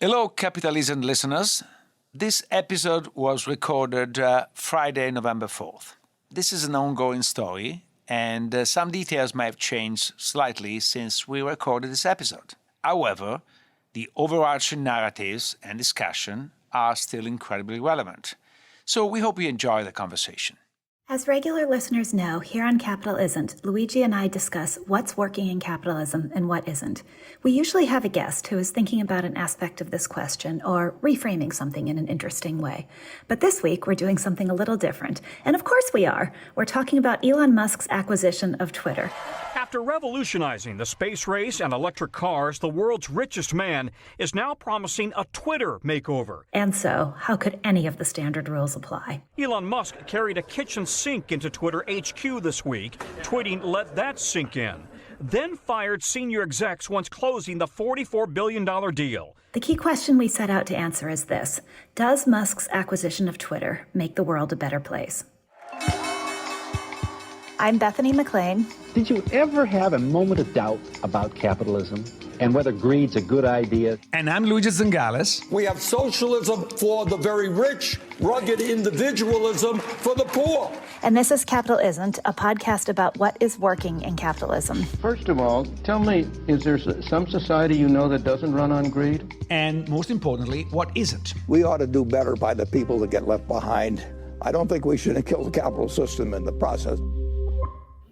Hello, Capitalisn't listeners. This episode was recorded Friday, November 4th. This is an ongoing story, and some details may have changed slightly since we recorded this episode. However, the overarching narratives and discussion are still incredibly relevant. So we hope you enjoy the conversation. As regular listeners know, here on Capitalisn't, Luigi and I discuss what's working in capitalism and what isn't. We usually have a guest who is thinking about an aspect of this question or reframing something in an interesting way. But this week, we're doing something a little different. And of course we are. We're talking about Elon Musk's acquisition of Twitter. After revolutionizing the space race and electric cars, the world's richest man is now promising a Twitter makeover. And so, how could any of the standard rules apply? Elon Musk carried a kitchen sink into Twitter HQ this week, tweeting, "Let that sink in." Then fired senior execs once closing the $44 billion deal. The key question we set out to answer is this: does Musk's acquisition of Twitter make the world a better place? I'm Bethany McLean. Did you ever have a moment of doubt about capitalism and whether greed's a good idea? And I'm Luigi Zingales. We have socialism for the very rich, rugged individualism for the poor. And this is Capitalisn't, a podcast about what is working in capitalism. First of all, tell me, is there some society you know that doesn't run on greed? And most importantly, what isn't? We ought to do better by the people that get left behind. I don't think we should kill the capital system in the process.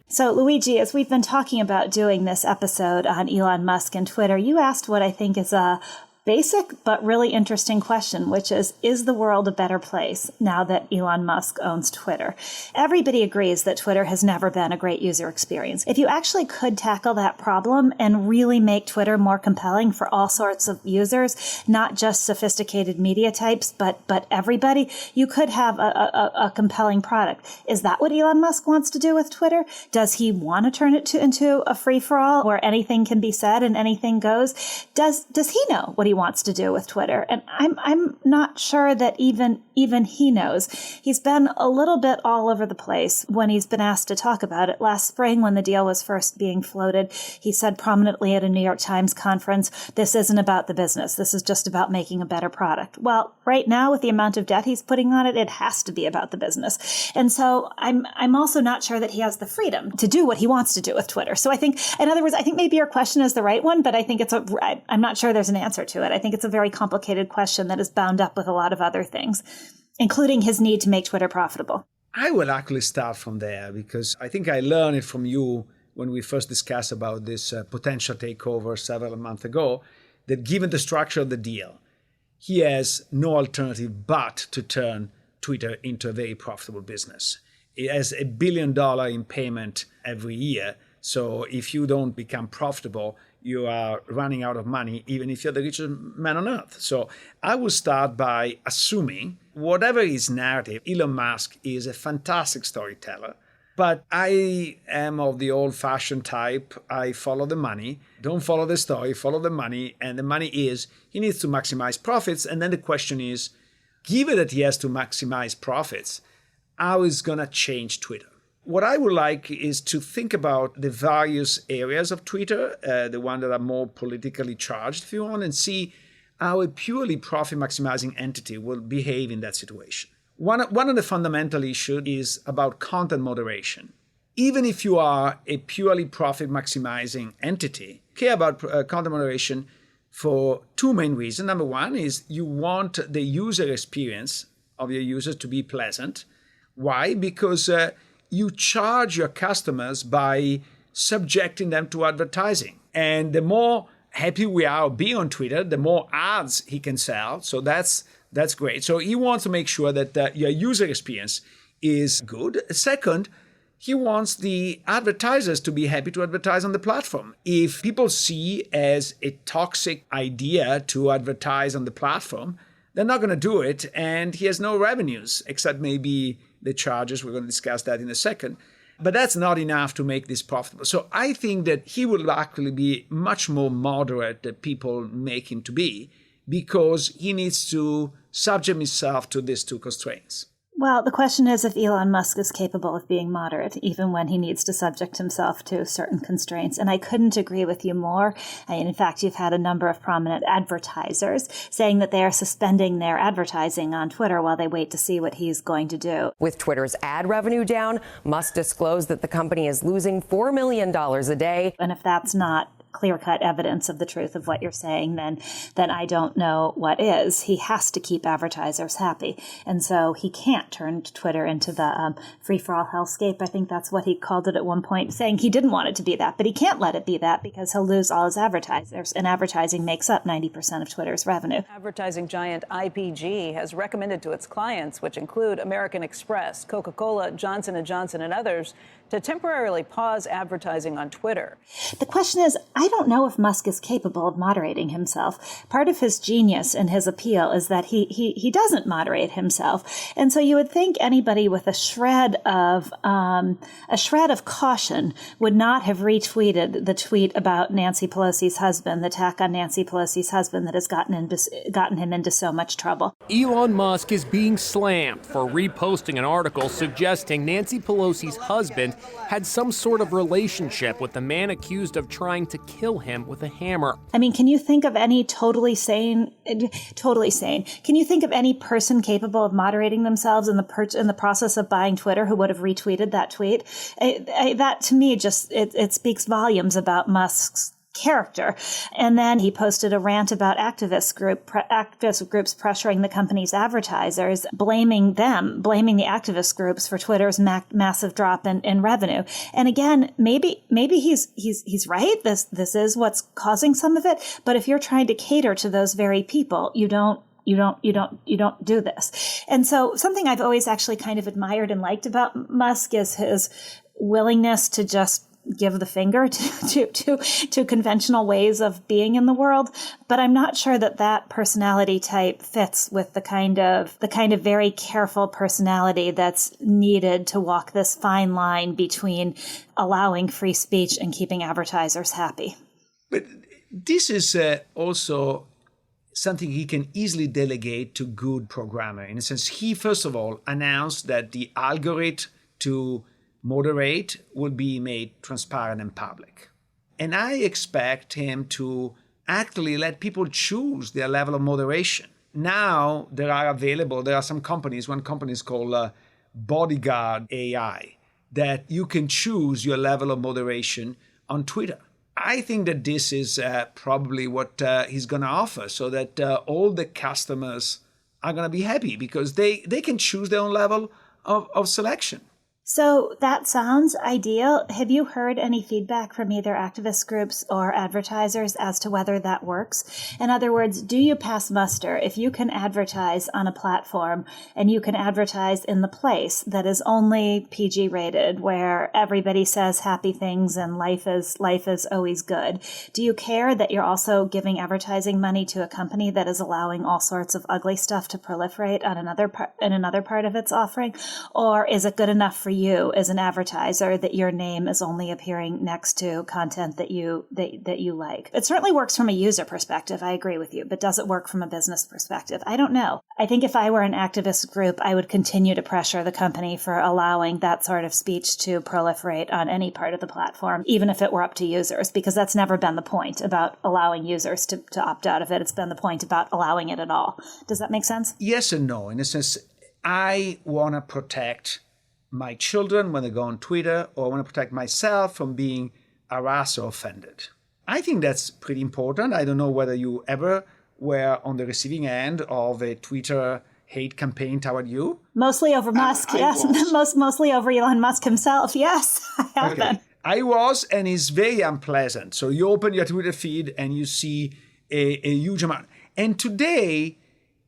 So, Luigi, as we've been talking about doing this episode on Elon Musk and Twitter, you asked what I think is a basic but really interesting question, which is the world a better place now that Elon Musk owns Twitter? Everybody agrees that Twitter has never been a great user experience. If you actually could tackle that problem and really make Twitter more compelling for all sorts of users, not just sophisticated media types, but everybody, you could have a compelling product. Is that what Elon Musk wants to do with Twitter? Does he want to turn it into a free-for-all where anything can be said and anything goes? Does he know what he wants to do with Twitter? And I'm not sure that even he knows. He's been a little bit all over the place when he's been asked to talk about it. Last spring, when the deal was first being floated, he said prominently at a New York Times conference, "This isn't about the business. This is just about making a better product." Well, right now, with the amount of debt he's putting on it, it has to be about the business. And so I'm also not sure that he has the freedom to do what he wants to do with Twitter. So I think, in other words, I think maybe your question is the right one, but I think I'm not sure there's an answer to it. I think it's a very complicated question that is bound up with a lot of other things, including his need to make Twitter profitable. I will actually start from there because I think I learned it from you when we first discussed about this potential takeover several months ago, that given the structure of the deal, he has no alternative but to turn Twitter into a very profitable business. It has $1 billion in payment every year. So if you don't become profitable, you are running out of money, even if you're the richest man on earth. So I will start by assuming, whatever his narrative, Elon Musk is a fantastic storyteller. But I am of the old-fashioned type. I follow the money. Don't follow the story, follow the money. And the money is, he needs to maximize profits. And then the question is, given that he has to maximize profits, how is going to change Twitter? What I would like is to think about the various areas of Twitter, the ones that are more politically charged, if you want, and see how a purely profit-maximizing entity will behave in that situation. One of the fundamental issues is about content moderation. Even if you are a purely profit-maximizing entity, care about content moderation for two main reasons. Number one is you want the user experience of your users to be pleasant. Why? Because you charge your customers by subjecting them to advertising. And the more happy we are being on Twitter, the more ads he can sell. So that's great. So he wants to make sure that your user experience is good. Second, he wants the advertisers to be happy to advertise on the platform. If people see as a toxic idea to advertise on the platform, they're not going to do it, and he has no revenues, except maybe the charges. We're going to discuss that in a second. But that's not enough to make this profitable. So I think that he will actually be much more moderate than people make him to be, because he needs to subject himself to these two constraints. Well, the question is if Elon Musk is capable of being moderate, even when he needs to subject himself to certain constraints. And I couldn't agree with you more. In fact, you've had a number of prominent advertisers saying that they are suspending their advertising on Twitter while they wait to see what he's going to do. With Twitter's ad revenue down, Musk disclosed that the company is losing $4 million a day. And if that's not clear-cut evidence of the truth of what you're saying, then I don't know what is. He has to keep advertisers happy. And so he can't turn Twitter into the free-for-all hellscape. I think that's what he called it at one point, saying he didn't want it to be that, but he can't let it be that because he'll lose all his advertisers, and advertising makes up 90% of Twitter's revenue. Advertising giant IPG has recommended to its clients, which include American Express, Coca-Cola, Johnson & Johnson, and others, to temporarily pause advertising on Twitter. The question is, I don't know if Musk is capable of moderating himself. Part of his genius and his appeal is that he doesn't moderate himself. And so you would think anybody with a shred of caution would not have retweeted the tweet about Nancy Pelosi's husband, the attack on Nancy Pelosi's husband that has gotten him into so much trouble. Elon Musk is being slammed for reposting an article suggesting Nancy Pelosi's husband had some sort of relationship with the man accused of trying to kill him with a hammer. I mean, can you think of any totally sane? Can you think of any person capable of moderating themselves in the process of buying Twitter who would have retweeted that tweet? That to me just it speaks volumes about Musk's character. And then he posted a rant about activist groups pressuring the company's advertisers, blaming the activist groups for Twitter's massive drop in revenue. And again, maybe he's right. This is what's causing some of it. But if you're trying to cater to those very people, you don't do this. And so something I've always actually kind of admired and liked about Musk is his willingness to just give the finger to conventional ways of being in the world, but I'm not sure that personality type fits with the kind of very careful personality that's needed to walk this fine line between allowing free speech and keeping advertisers happy. But this is also something he can easily delegate to good programmer. In a sense, he first of all announced that the algorithm to moderate will be made transparent and public. And I expect him to actually let people choose their level of moderation. Now there are some companies, one company is called Bodyguard AI, that you can choose your level of moderation on Twitter. I think that this is probably what he's going to offer, so that all the customers are going to be happy because they can choose their own level of selection. So that sounds ideal. Have you heard any feedback from either activist groups or advertisers as to whether that works? In other words, do you pass muster if you can advertise on a platform and you can advertise in the place that is only PG rated, where everybody says happy things and life is always good? Do you care that you're also giving advertising money to a company that is allowing all sorts of ugly stuff to proliferate on another part of its offering? Or is it good enough for you as an advertiser that your name is only appearing next to content that you like? It certainly works from a user perspective, I agree with you, but does it work from a business perspective? I don't know. I think if I were an activist group, I would continue to pressure the company for allowing that sort of speech to proliferate on any part of the platform, even if it were up to users, because that's never been the point about allowing users to opt out of it. It's been the point about allowing it at all. Does that make sense? Yes and no. In a sense, I want to protect my children when they go on Twitter, or I want to protect myself from being harassed or offended. I think that's pretty important. I don't know whether you ever were on the receiving end of a Twitter hate campaign toward you. Mostly over Musk, yes. Mostly over Elon Musk himself, yes. I have been. I was, and it's very unpleasant. So you open your Twitter feed and you see a huge amount. And today,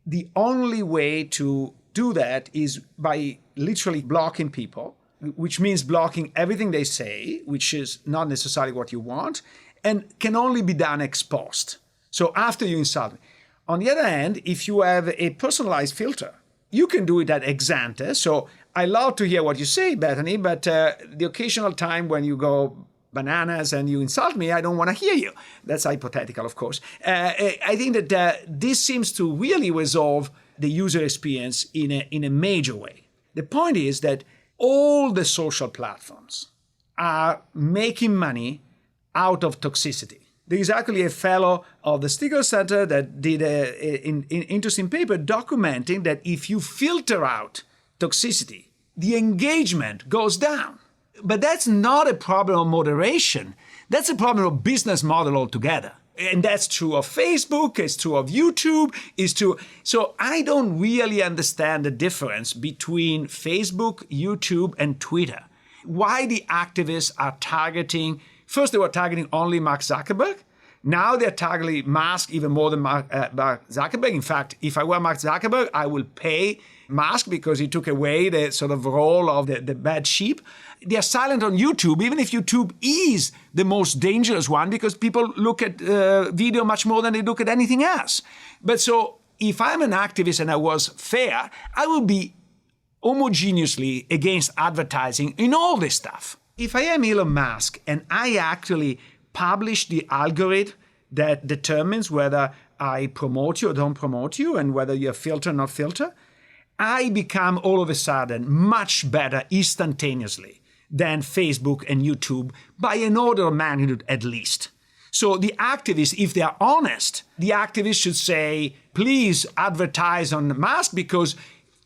the only way to do that is by literally blocking people, which means blocking everything they say, which is not necessarily what you want, and can only be done ex post. So after you insult me. On the other hand, if you have a personalized filter, you can do it at ex ante. So I love to hear what you say, Bethany, but the occasional time when you go bananas and you insult me, I don't want to hear you. That's hypothetical, of course. I think that this seems to really resolve the user experience in a major way. The point is that all the social platforms are making money out of toxicity. There is actually a fellow of the Stiglitz Center that did an interesting paper documenting that if you filter out toxicity, the engagement goes down. But that's not a problem of moderation. That's a problem of business model altogether. And that's true of Facebook, it's true of YouTube, it's true. So I don't really understand the difference between Facebook, YouTube, and Twitter. Why the activists are targeting, first they were targeting only Mark Zuckerberg. Now they're targeting Musk even more than Mark Zuckerberg. In fact, if I were Mark Zuckerberg, I will pay Musk because he took away the sort of role of the bad sheep. They are silent on YouTube, even if YouTube is the most dangerous one because people look at video much more than they look at anything else. But so if I'm an activist and I was fair, I would be homogeneously against advertising in all this stuff. If I am Elon Musk and I actually publish the algorithm that determines whether I promote you or don't promote you and whether you're filter or not filter, I become all of a sudden much better instantaneously than Facebook and YouTube by an order of magnitude at least. So the activists, if they are honest, the activists should say, please advertise on Musk because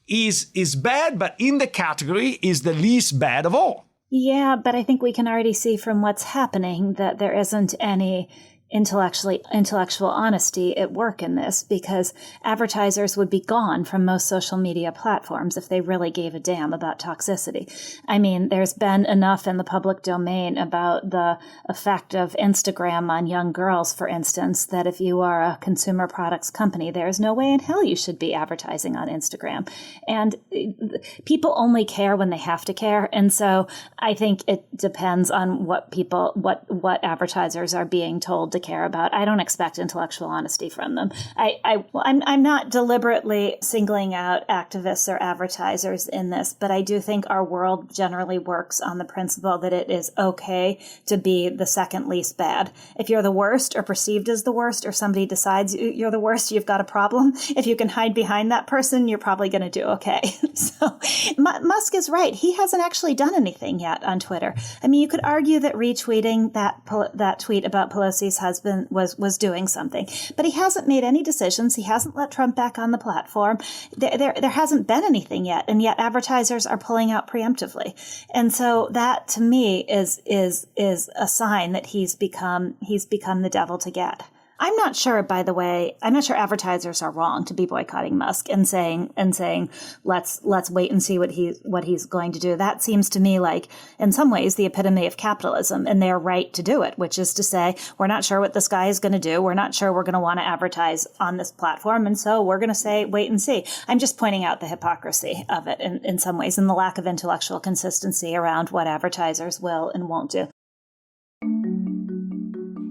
is bad, but in the category is the least bad of all. Yeah, but I think we can already see from what's happening that there isn't any intellectual honesty at work in this, because advertisers would be gone from most social media platforms if they really gave a damn about toxicity. I mean, there's been enough in the public domain about the effect of Instagram on young girls, for instance, that if you are a consumer products company, there's no way in hell you should be advertising on Instagram. And people only care when they have to care. And so I think it depends on what advertisers are being told to care about. I don't expect intellectual honesty from them. I'm not deliberately singling out activists or advertisers in this, but I do think our world generally works on the principle that it is okay to be the second least bad. If you're the worst or perceived as the worst, or somebody decides you're the worst, you've got a problem. If you can hide behind that person, you're probably going to do okay. So Musk is right. He hasn't actually done anything yet on Twitter. I mean, you could argue that retweeting that tweet about Pelosi's husband was doing something, but he hasn't made any decisions. He hasn't let Trump back on the platform. There hasn't been anything yet, and yet advertisers are pulling out preemptively. And so that to me is a sign that he's become the devil to get. I'm not sure, by the way, advertisers are wrong to be boycotting Musk and saying, let's wait and see what he's going to do. That seems to me like, in some ways, the epitome of capitalism, and they're right to do it, which is to say, we're not sure what this guy is going to do. We're not sure we're going to want to advertise on this platform. And so we're going to say, wait and see. I'm just pointing out the hypocrisy of it in some ways, and the lack of intellectual consistency around what advertisers will and won't do.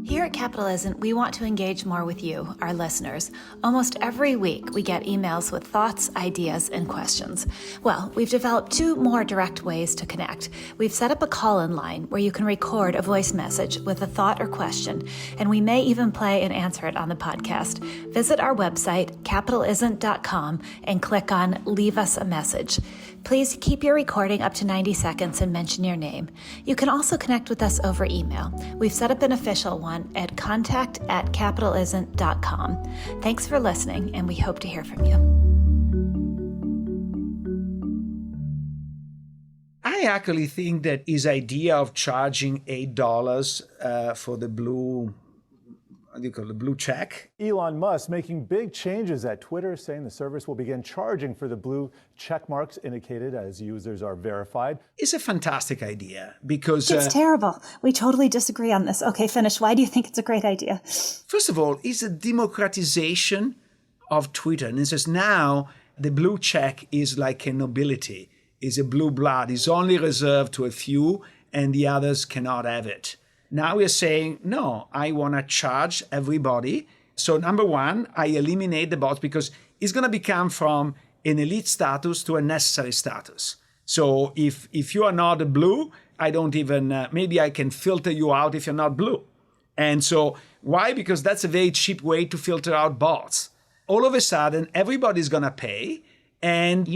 Here at Capitalisn't, we want to engage more with you, our listeners. Almost every week, we get emails with thoughts, ideas, and questions. Well, we've developed 2 more direct ways to connect. We've set up a call-in line where you can record a voice message with a thought or question, and we may even play and answer it on the podcast. Visit our website, capitalisn't.com, and click on Leave Us a Message. Please keep your recording up to 90 seconds and mention your name. You can also connect with us over email. We've set up an official one at contact@capitalisn't.com. Thanks for listening, and we hope to hear from you. I actually think that his idea of charging $8 for the blue check. Elon Musk making big changes at Twitter, saying the service will begin charging for the blue check marks indicated as users are verified. It's a fantastic idea because... It's terrible. We totally disagree on this. Okay, finish. Why do you think it's a great idea? First of all, it's a democratization of Twitter. And it says now the blue check is like a nobility, is a blue blood, is only reserved to a few and the others cannot have it. Now we're saying, no, I want to charge everybody. So number one, I eliminate the bots because it's going to become from an elite status to a necessary status. So if you are not a blue, I don't even, maybe I can filter you out if you're not blue. And so why? Because that's a very cheap way to filter out bots. All of a sudden, everybody's going to pay. And,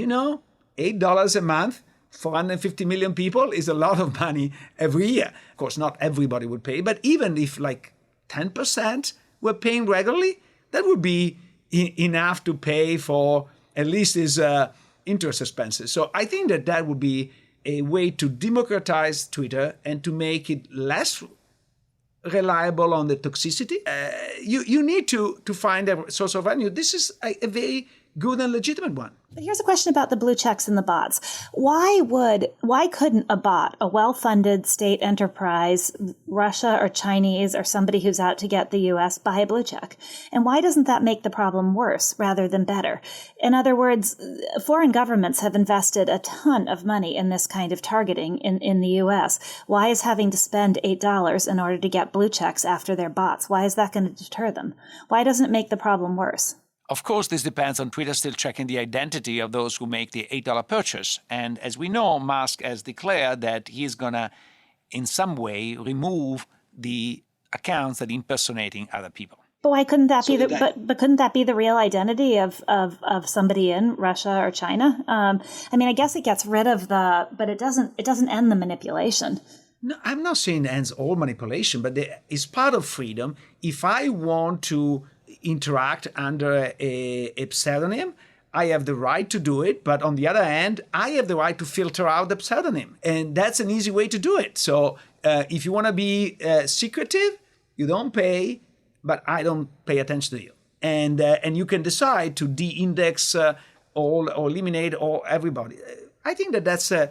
$8 a month, 450 million people is a lot of money every year. Of course, not everybody would pay, but even if like 10% were paying regularly, that would be enough to pay for at least his interest expenses. So I think that would be a way to democratize Twitter and to make it less reliable on the toxicity. You need to find a source of revenue. This is a very good and legitimate one. But here's a question about the blue checks and the bots. Why couldn't a bot, a well-funded state enterprise, Russia or Chinese or somebody who's out to get the U.S., buy a blue check? And why doesn't that make the problem worse rather than better? In other words, foreign governments have invested a ton of money in this kind of targeting in the U.S. Why is having to spend $8 in order to get blue checks after their bots? Why is that going to deter them? Why doesn't it make the problem worse? Of course, this depends on Twitter still checking the identity of those who make the $8 purchase. And as we know, Musk has declared that he is going to, in some way, remove the accounts that are impersonating other people. But why couldn't that be but couldn't that be the real identity of somebody in Russia or China? I mean, I guess it gets rid of but it doesn't end the manipulation. No, I'm not saying it ends all manipulation, but it's part of freedom. If I want to interact under a pseudonym, I have the right to do it. But on the other hand, I have the right to filter out the pseudonym. And that's an easy way to do it. So if you want to be secretive, you don't pay, but I don't pay attention to you. And you can decide to de-index all or eliminate all everybody. I think that's a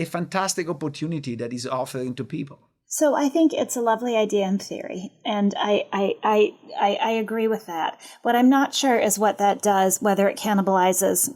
fantastic opportunity that is offering to people. So I think it's a lovely idea in theory, and I agree with that. What I'm not sure is what that does, whether it cannibalizes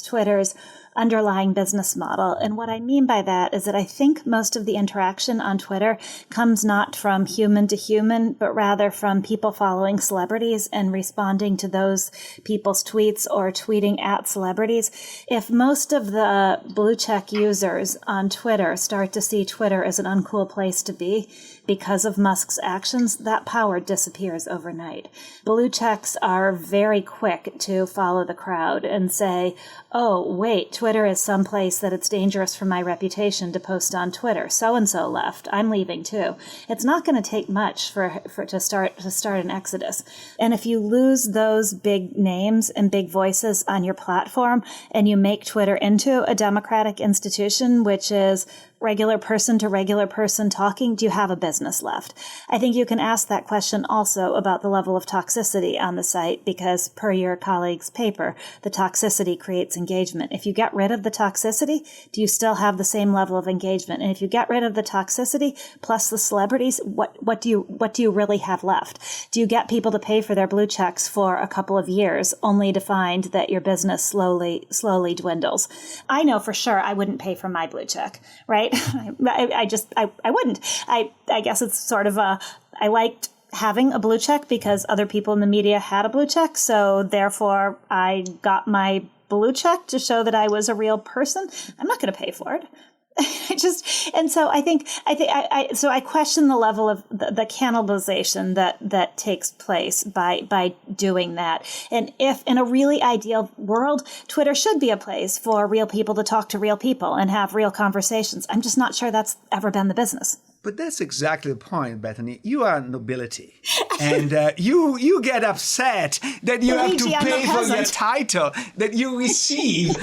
Twitter's underlying business model. And what I mean by that is that I think most of the interaction on Twitter comes not from human to human, but rather from people following celebrities and responding to those people's tweets or tweeting at celebrities. If most of the blue check users on Twitter start to see Twitter as an uncool place to be because of Musk's actions, that power disappears overnight. Blue checks are very quick to follow the crowd and say, oh, wait, Twitter is someplace that it's dangerous for my reputation to post on Twitter. So-and-so left. I'm leaving too. It's not going to take much to start an exodus. And if you lose those big names and big voices on your platform and you make Twitter into a democratic institution, which is regular person to regular person talking, do you have a business left? I think you can ask that question also about the level of toxicity on the site, because per your colleague's paper, the toxicity creates engagement. If you get rid of the toxicity, do you still have the same level of engagement? And if you get rid of the toxicity plus the celebrities, what do you really have left? Do you get people to pay for their blue checks for a couple of years only to find that your business slowly dwindles? I know for sure I wouldn't pay for my blue check, right? I wouldn't. I guess it's sort of I liked having a blue check because other people in the media had a blue check. So therefore I got my blue check to show that I was a real person. I'm not going to pay for it. So I question the level of the cannibalization that takes place by doing that. And if in a really ideal world, Twitter should be a place for real people to talk to real people and have real conversations. I'm just not sure that's ever been the business. But that's exactly the point, Bethany. You are nobility. And you get upset that you have to pay for your title that you receive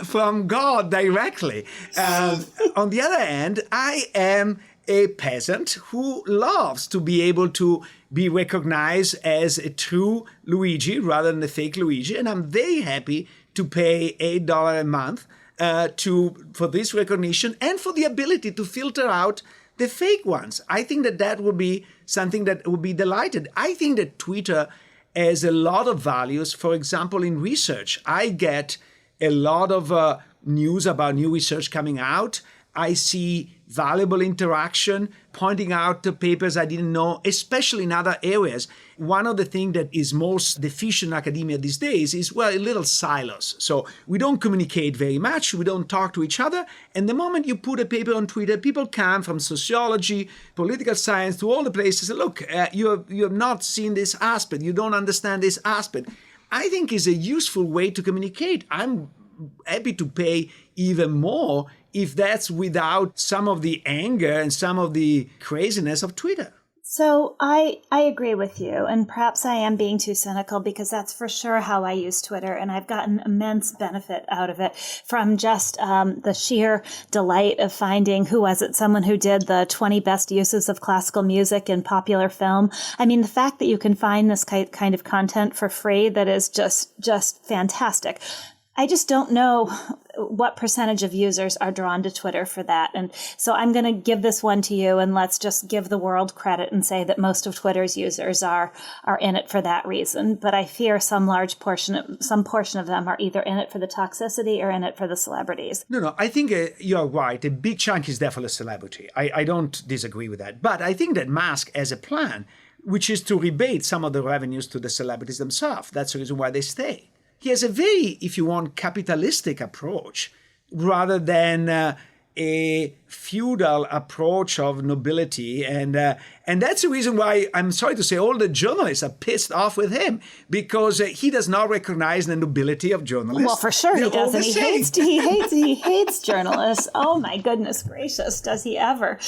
from God directly. On the other hand, I am a peasant who loves to be able to be recognized as a true Luigi rather than a fake Luigi. And I'm very happy to pay $8 a month for this recognition and for the ability to filter out the fake ones. I think that would be something that would be delighted. I think that Twitter has a lot of values. For example, in research, I get a lot of news about new research coming out. I see valuable interaction, pointing out the papers I didn't know, especially in other areas. One of the things that is most deficient in academia these days is, well, little silos. So we don't communicate very much. We don't talk to each other. And the moment you put a paper on Twitter, people come from sociology, political science, to all the places. Look, you have not seen this aspect. You don't understand this aspect. I think is a useful way to communicate. I'm happy to pay even more if that's without some of the anger and some of the craziness of Twitter. So I agree with you, and perhaps I am being too cynical because that's for sure how I use Twitter, and I've gotten immense benefit out of it from just the sheer delight of finding, someone who did the 20 best uses of classical music in popular film. I mean, the fact that you can find this kind of content for free that is just fantastic. I just don't know what percentage of users are drawn to Twitter for that. And so I'm going to give this one to you, and let's just give the world credit and say that most of Twitter's users are in it for that reason. But I fear some portion of them are either in it for the toxicity or in it for the celebrities. No, I think you're right. A big chunk is definitely celebrity. I don't disagree with that. But I think that Musk has a plan, which is to rebate some of the revenues to the celebrities themselves. That's the reason why they stay. He has a very, if you want, capitalistic approach rather than a feudal approach of nobility. And that's the reason why, I'm sorry to say, all the journalists are pissed off with him, because he does not recognize the nobility of journalists. Well, for sure he doesn't. He hates journalists. Oh my goodness gracious, does he ever?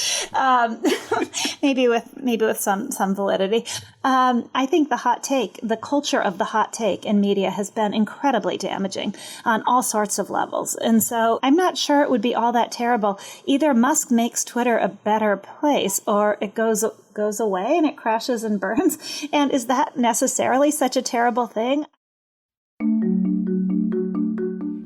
Maybe with some validity. I think the culture of the hot take in media has been incredibly damaging on all sorts of levels. And so I'm not sure it would be all that terrible. Either Musk makes Twitter a better place, or it goes away and it crashes and burns. And is that necessarily such a terrible thing?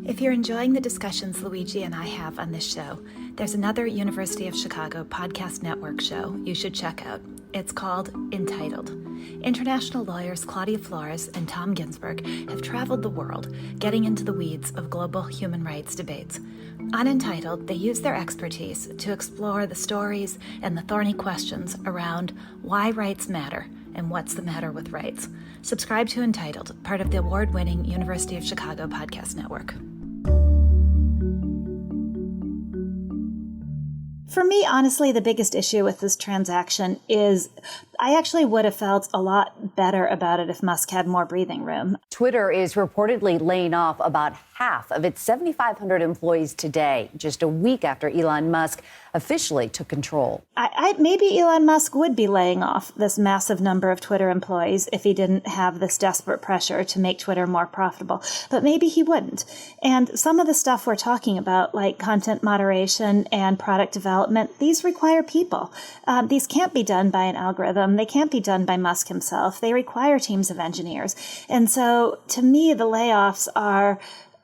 If you're enjoying the discussions Luigi and I have on this show, there's another University of Chicago podcast network show you should check out. It's called Entitled. International lawyers Claudia Flores and Tom Ginsburg have traveled the world, getting into the weeds of global human rights debates. On Entitled, they use their expertise to explore the stories and the thorny questions around why rights matter and what's the matter with rights. Subscribe to Entitled, part of the award-winning University of Chicago podcast network. For me, honestly, the biggest issue with this transaction is I actually would have felt a lot better about it if Musk had more breathing room. Twitter is reportedly laying off about half of its 7,500 employees today, just a week after Elon Musk officially took control. Maybe Elon Musk would be laying off this massive number of Twitter employees if he didn't have this desperate pressure to make Twitter more profitable. But maybe he wouldn't. And some of the stuff we're talking about, like content moderation and product development, these require people. These can't be done by an algorithm. They can't be done by Musk himself. They require teams of engineers. And so, to me, the layoffs are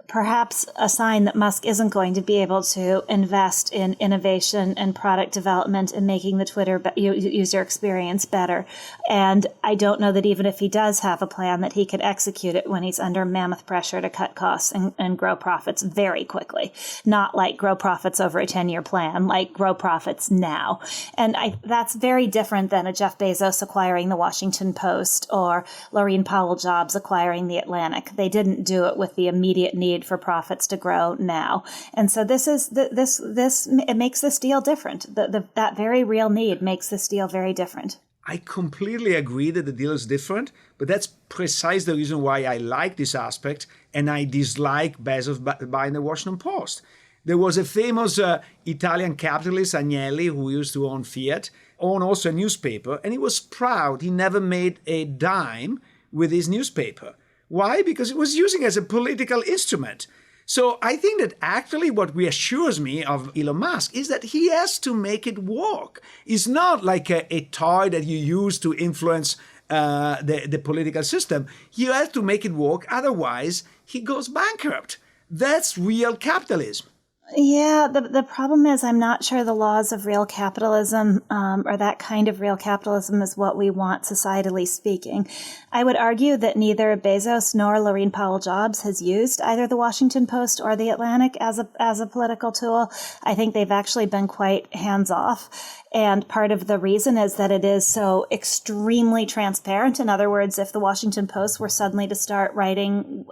perhaps a sign that Musk isn't going to be able to invest in innovation and product development and making the Twitter user experience better. And I don't know that even if he does have a plan that he could execute it when he's under mammoth pressure to cut costs and grow profits very quickly. Not like grow profits over a 10-year plan, like grow profits now. And that's very different than a Jeff Bezos acquiring the Washington Post or Laurene Powell Jobs acquiring the Atlantic. They didn't do it with the immediate need for profits to grow now. And so it makes this deal different. That very real need makes this deal very different. I completely agree that the deal is different, but that's precisely the reason why I like this aspect and I dislike Bezos buying the Washington Post. There was a famous Italian capitalist, Agnelli, who used to own Fiat, owned also a newspaper, and he was proud he never made a dime with his newspaper. Why? Because it was using it as a political instrument. So I think that actually what reassures me of Elon Musk is that he has to make it work. It's not like a toy that you use to influence the political system. You have to make it work, otherwise he goes bankrupt. That's real capitalism. Yeah, the problem is I'm not sure the laws of real capitalism or that kind of real capitalism is what we want societally speaking. I would argue that neither Bezos nor Laurene Powell Jobs has used either the Washington Post or the Atlantic as a political tool. I think they've actually been quite hands-off. And part of the reason is that it is so extremely transparent. In other words, if the Washington Post were suddenly to start writing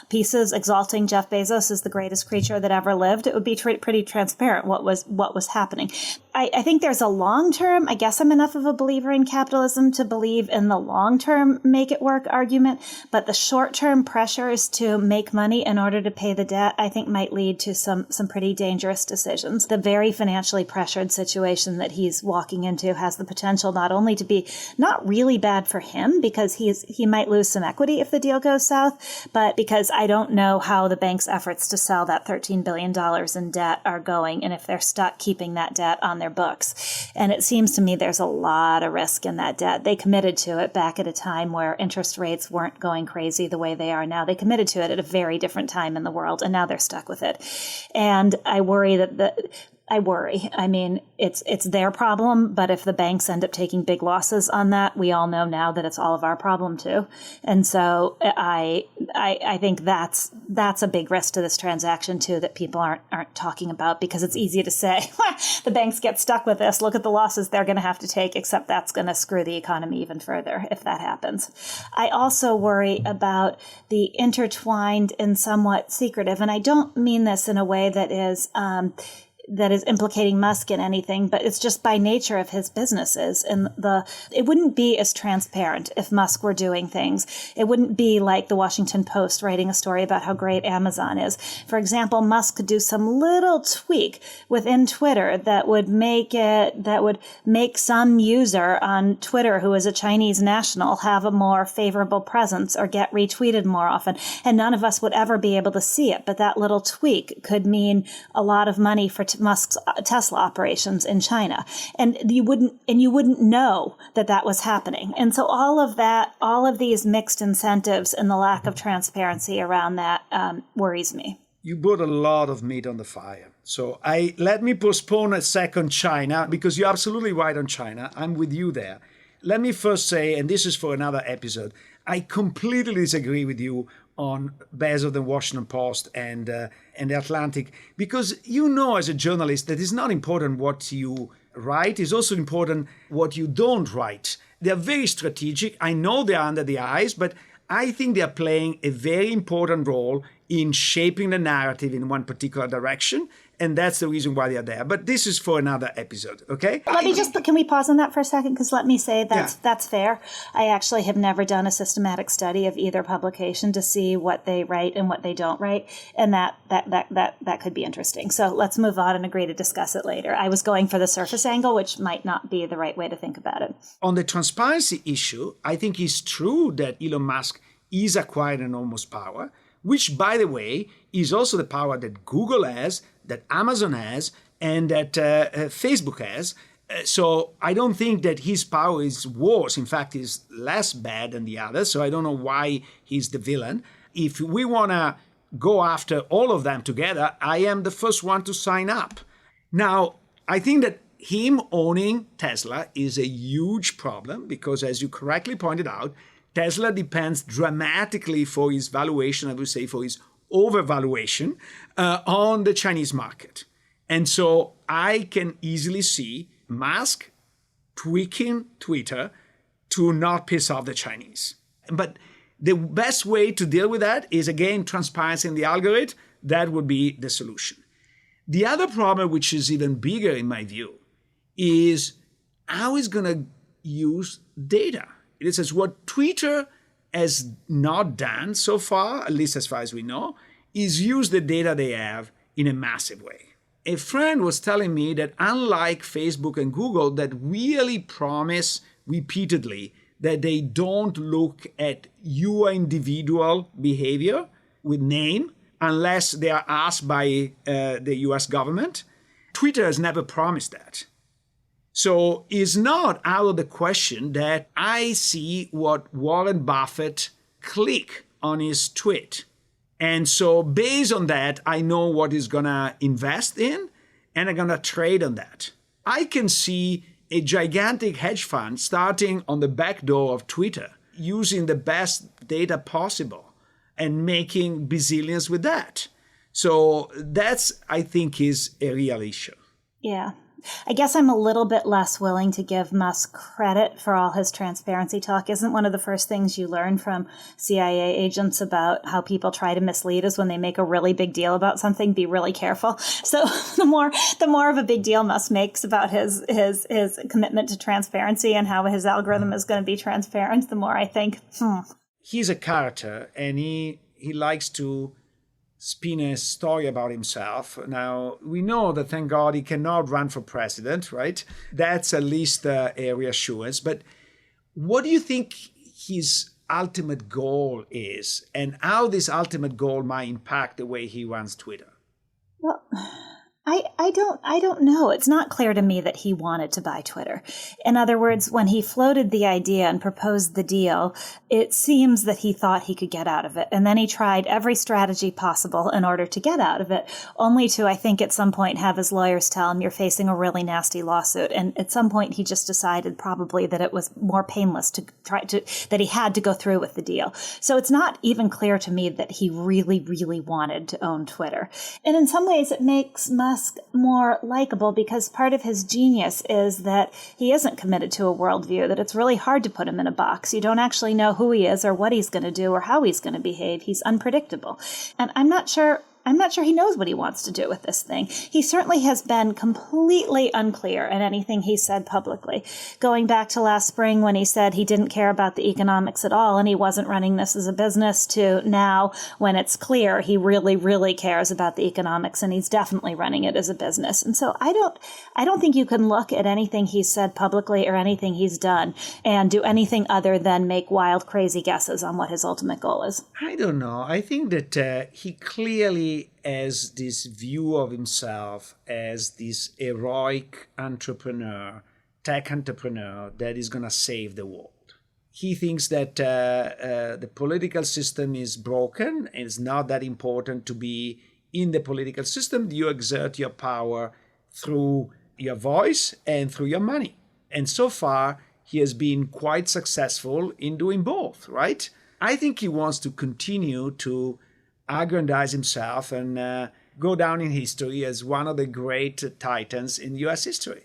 pieces exalting Jeff Bezos as the greatest creature that ever lived, it would be pretty transparent what was happening. I think there's a long-term, I guess I'm enough of a believer in capitalism to believe in the long-term make it work argument, but the short-term pressures to make money in order to pay the debt, I think might lead to some pretty dangerous decisions. The very financially pressured situation that he's walking into has the potential not only to be not really bad for him because he might lose some equity if the deal goes south, but because I don't know how the bank's efforts to sell that $13 billion in debt are going and if they're stuck keeping that debt on their books. And it seems to me there's a lot of risk in that debt. They committed to it back at a time where interest rates weren't going crazy the way they are now. They committed to it at a very different time in the world, and now they're stuck with it. And I worry I mean, it's their problem, but if the banks end up taking big losses on that, we all know now that it's all of our problem too. And so I think that's a big risk to this transaction too that people aren't talking about, because it's easy to say the banks get stuck with this. Look at the losses they're going to have to take, except that's going to screw the economy even further if that happens. I also worry about the intertwined and somewhat secretive, and I don't mean this in a way that is implicating Musk in anything, but it's just by nature of his businesses. And it wouldn't be as transparent if Musk were doing things. It wouldn't be like the Washington Post writing a story about how great Amazon is. For example, Musk could do some little tweak within Twitter that would make some user on Twitter who is a Chinese national have a more favorable presence or get retweeted more often. And none of us would ever be able to see it. But that little tweak could mean a lot of money for Musk's Tesla operations in China. And you wouldn't know that was happening. And so all of these mixed incentives and the lack of transparency around that worries me. You put a lot of meat on the fire. So let me postpone a second China, because you're absolutely right on China. I'm with you there. Let me first say, and this is for another episode, I completely disagree with you on Bezos, the Washington Post and the Atlantic, because as a journalist that it's not important what you write, it's also important what you don't write. They're very strategic. I know they're under the eyes, but I think they're playing a very important role in shaping the narrative in one particular direction. And that's the reason why they're there. But this is for another episode, okay? Can we pause on that for a second? Because let me say that's fair. I actually have never done a systematic study of either publication to see what they write and what they don't write. And that could be interesting. So let's move on and agree to discuss it later. I was going for the surface angle, which might not be the right way to think about it. On the transparency issue, I think it's true that Elon Musk is acquiring enormous power, which, by the way, is also the power that Google has, that Amazon has, and that Facebook has. So I don't think that his power is worse. In fact, he's less bad than the others. So I don't know why he's the villain. If we want to go after all of them together, I am the first one to sign up. Now, I think that him owning Tesla is a huge problem because, as you correctly pointed out, Tesla depends dramatically for his valuation, I would say for his overvaluation, on the Chinese market. And so I can easily see Musk tweaking Twitter to not piss off the Chinese. But the best way to deal with that is, again, transparency in the algorithm. That would be the solution. The other problem, which is even bigger in my view, is how he's going to use data. It says what Twitter has not done so far, at least as far as we know, is use the data they have in a massive way. A friend was telling me that unlike Facebook and Google that really promise repeatedly that they don't look at your individual behavior with name unless they are asked by the US government, Twitter has never promised that. So it's not out of the question that I see what Warren Buffett click on his tweet. And so based on that, I know what he's going to invest in, and I'm going to trade on that. I can see a gigantic hedge fund starting on the back door of Twitter, using the best data possible and making bazillions with that. So that's, I think, is a real issue. Yeah. I guess I'm a little bit less willing to give Musk credit for all his transparency talk. Isn't one of the first things you learn from CIA agents about how people try to mislead is when they make a really big deal about something, be really careful. So the more of a big deal Musk makes about his commitment to transparency and how his algorithm is going to be transparent, the more I think, He's a character, and he likes to spin a story about himself. Now, we know that, thank God, he cannot run for president, right? That's at least a reassurance. But what do you think his ultimate goal is, and how this ultimate goal might impact the way he runs Twitter? Well, I don't know. It's not clear to me that he wanted to buy Twitter. In other words, when he floated the idea and proposed the deal, it seems that he thought he could get out of it. And then he tried every strategy possible in order to get out of it, only to, I think, at some point have his lawyers tell him, you're facing a really nasty lawsuit. And at some point, he just decided probably that it was more painless that he had to go through with the deal. So it's not even clear to me that he really, really wanted to own Twitter. And in some ways, it makes Musk more likable because part of his genius is that he isn't committed to a worldview, that it's really hard to put him in a box. You don't actually know who he is or what he's going to do or how he's going to behave. He's unpredictable. And I'm not sure he knows what he wants to do with this thing. He certainly has been completely unclear in anything he said publicly. Going back to last spring when he said he didn't care about the economics at all and he wasn't running this as a business, to now when it's clear he really, really cares about the economics and he's definitely running it as a business. And so I don't think you can look at anything he's said publicly or anything he's done and do anything other than make wild, crazy guesses on what his ultimate goal is. I don't know. I think that he clearly has this view of himself as this heroic entrepreneur, tech entrepreneur that is going to save the world. He thinks that the political system is broken and it's not that important to be in the political system. You exert your power through your voice and through your money. And so far, he has been quite successful in doing both, right? I think he wants to continue to aggrandize himself and go down in history as one of the great titans in U.S. history.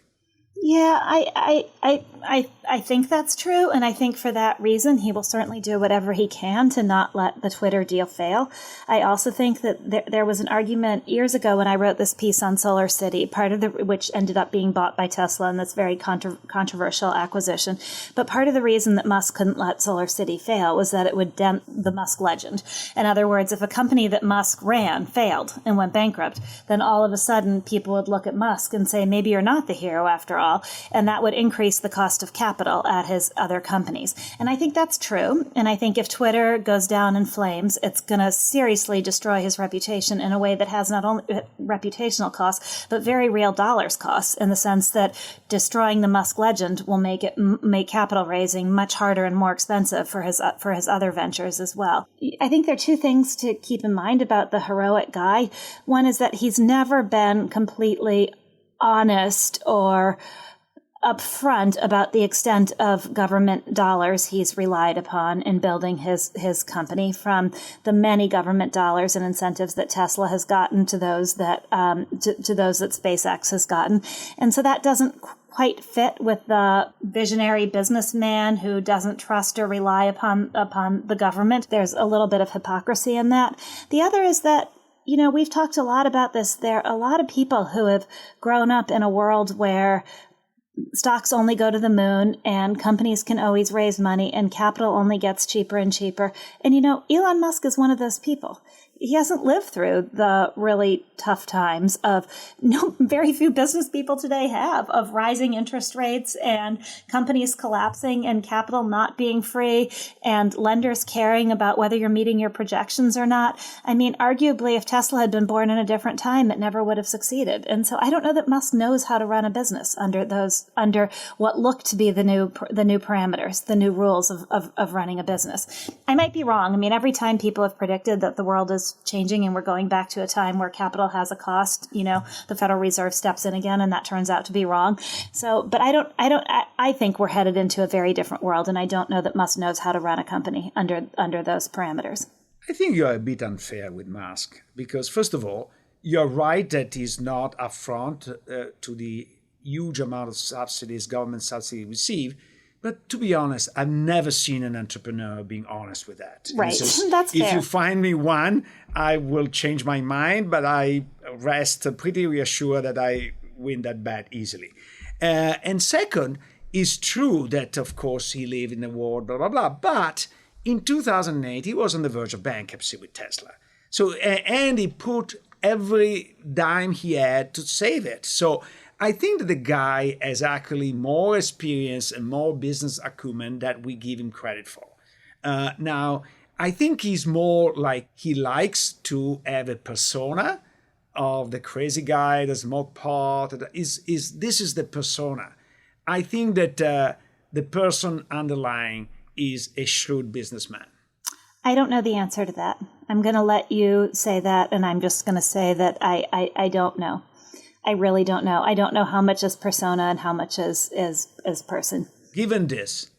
Yeah, I think that's true. And I think for that reason, he will certainly do whatever he can to not let the Twitter deal fail. I also think that there was an argument years ago when I wrote this piece on Solar City, which ended up being bought by Tesla in this very controversial acquisition. But part of the reason that Musk couldn't let Solar City fail was that it would dent the Musk legend. In other words, if a company that Musk ran failed and went bankrupt, then all of a sudden people would look at Musk and say, maybe you're not the hero after all. And that would increase the cost of capital at his other companies. And I think that's true. And I think if Twitter goes down in flames, it's going to seriously destroy his reputation in a way that has not only reputational costs, but very real dollars costs, in the sense that destroying the Musk legend will make capital raising much harder and more expensive for his other ventures as well. I think there are two things to keep in mind about the heroic guy. One is that he's never been completely honest or upfront about the extent of government dollars he's relied upon in building his company, from the many government dollars and incentives that Tesla has gotten to those that SpaceX has gotten. And so that doesn't quite fit with the visionary businessman who doesn't trust or rely upon the government. There's a little bit of hypocrisy in that. The other is that, we've talked a lot about this. There are a lot of people who have grown up in a world where stocks only go to the moon and companies can always raise money and capital only gets cheaper and cheaper. And, Elon Musk is one of those people. He hasn't lived through the really tough times very few business people today have, of rising interest rates and companies collapsing and capital not being free and lenders caring about whether you're meeting your projections or not. I mean, arguably, if Tesla had been born in a different time, it never would have succeeded. And so I don't know that Musk knows how to run a business under what look to be the new parameters, the new rules of running a business. I might be wrong. I mean, every time people have predicted that the world is changing and we're going back to a time where capital has a cost, the Federal Reserve steps in again, and that turns out to be wrong. So, but I think we're headed into a very different world, and I don't know that Musk knows how to run a company under those parameters. I think you're a bit unfair with Musk because, first of all, you're right that he's not upfront to the huge amount of subsidies, government subsidy receive. But to be honest, I've never seen an entrepreneur being honest with that. Right, that's fair. If you find me one, I will change my mind, but I rest pretty reassured that I win that bet easily. And second, it's true that, of course, he lived in a world, blah, blah, blah. But in 2008, he was on the verge of bankruptcy with Tesla. So, and he put every dime he had to save it. So I think that the guy has actually more experience and more business acumen that we give him credit for. Now, I think he's more like he likes to have a persona of the crazy guy, the smoke pot. This is the persona. I think that the person underlying is a shrewd businessman. I don't know the answer to that. I'm going to let you say that, and I'm just going to say that I don't know. I really don't know. I don't know how much is persona and how much is person. Given this,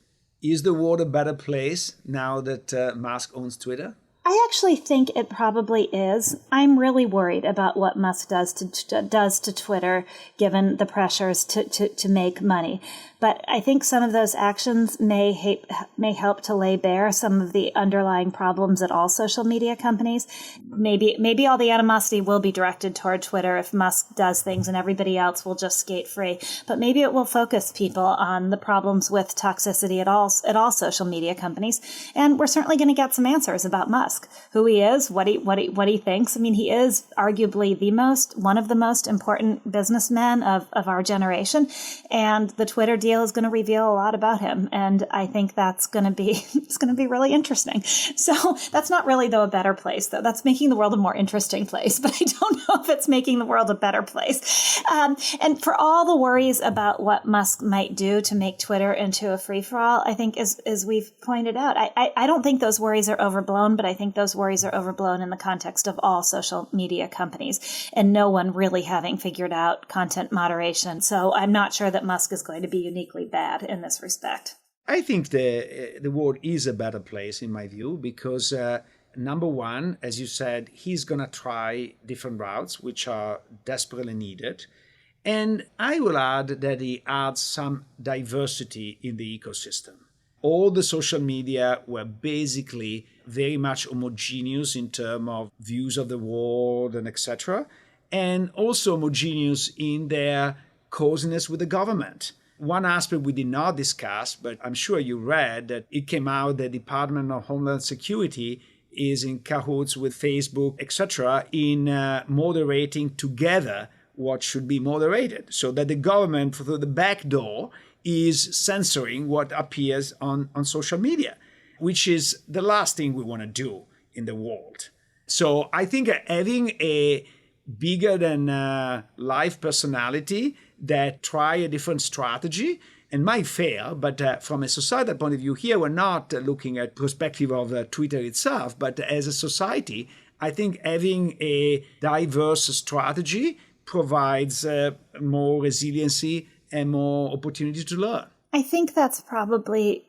is the world a better place now that Musk owns Twitter? I actually think it probably is. I'm really worried about what Musk does to Twitter, given the pressures to make money. But I think some of those actions may help to lay bare some of the underlying problems at all social media companies. Maybe all the animosity will be directed toward Twitter if Musk does things and everybody else will just skate free. But maybe it will focus people on the problems with toxicity at all social media companies. And we're certainly going to get some answers about Musk, who he is, what he thinks. I mean, he is arguably one of the most important businessmen of our generation, and the Twitter deal is going to reveal a lot about him. And I think it's going to be really interesting. So that's not really, though, a better place, though. That's making the world a more interesting place, but I don't know if it's making the world a better place. And for all the worries about what Musk might do to make Twitter into a free-for-all, I think, as we've pointed out, I don't think those worries are overblown, but I think those worries are overblown in the context of all social media companies and no one really having figured out content moderation. So I'm not sure that Musk is going to be uniquely bad in this respect. I think the world is a better place, in my view, because number one, as you said, he's going to try different routes, which are desperately needed. And I will add that he adds some diversity in the ecosystem. All the social media were basically very much homogeneous in terms of views of the world and etc. And also homogeneous in their coziness with the government. One aspect we did not discuss, but I'm sure you read that it came out that the Department of Homeland Security is in cahoots with Facebook, etc., in moderating together what should be moderated, so that the government, through the back door, is censoring what appears on social media, which is the last thing we want to do in the world. So I think having a bigger than life personality that try a different strategy and might fail, but from a societal point of view here, we're not looking at perspective of Twitter itself, but as a society, I think having a diverse strategy provides more resiliency and more opportunity to learn. I think that's probably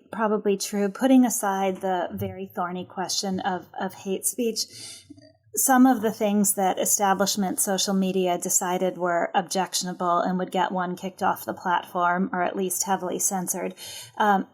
true. Putting aside the very thorny question of hate speech, some of the things that establishment social media decided were objectionable and would get one kicked off the platform or at least heavily censored.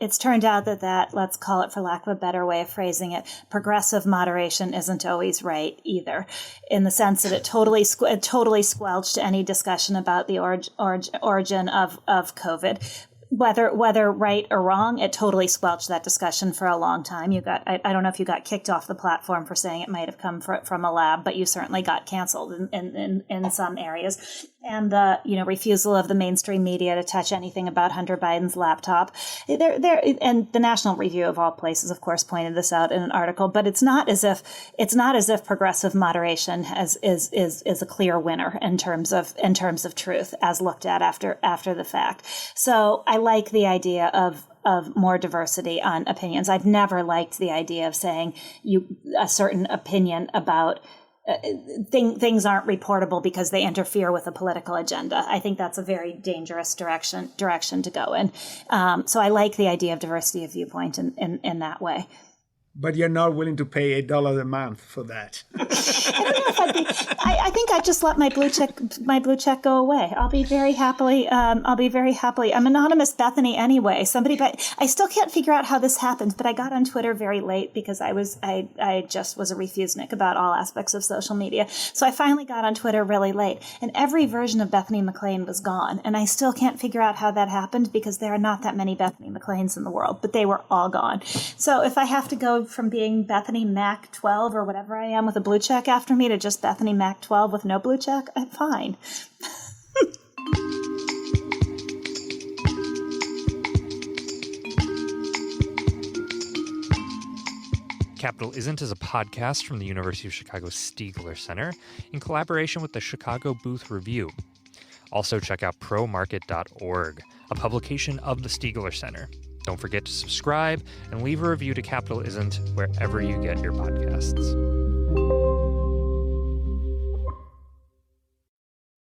It's turned out that, let's call it, for lack of a better way of phrasing it, progressive moderation isn't always right either, in the sense that it totally squelched any discussion about the origin of COVID. Whether right or wrong, it totally squelched that discussion for a long time. I don't know if you got kicked off the platform for saying it might have come from a lab, but you certainly got canceled in some areas. And the refusal of the mainstream media to touch anything about Hunter Biden's laptop. And the National Review of all places, of course, pointed this out in an article. But it's not as if progressive moderation is a clear winner in terms of truth, as looked at after the fact. So I like the idea of more diversity on opinions. I've never liked the idea of saying a certain opinion about things aren't reportable because they interfere with a political agenda. I think that's a very dangerous direction to go in. So I like the idea of diversity of viewpoint in that way. But you're not willing to pay $8 a month for that. I don't know if I'd be. I think I'd just let my blue check go away. I'll be very happily. I'm anonymous Bethany anyway. But I still can't figure out how this happened. But I got on Twitter very late because I just was a refusenik about all aspects of social media. So I finally got on Twitter really late, and every version of Bethany McLean was gone. And I still can't figure out how that happened because there are not that many Bethany McLeans in the world, but they were all gone. So if I have to go from being Bethany Mac 12 or whatever I am with a blue check after me to just Bethany Mac 12 with no blue check, I'm fine. Capital Isn't is a podcast from the University of Chicago Stiegler Center in collaboration with the Chicago Booth Review. Also check out promarket.org, a publication of the Stiegler Center. Don't forget to subscribe and leave a review to Capital Isn't wherever you get your podcasts.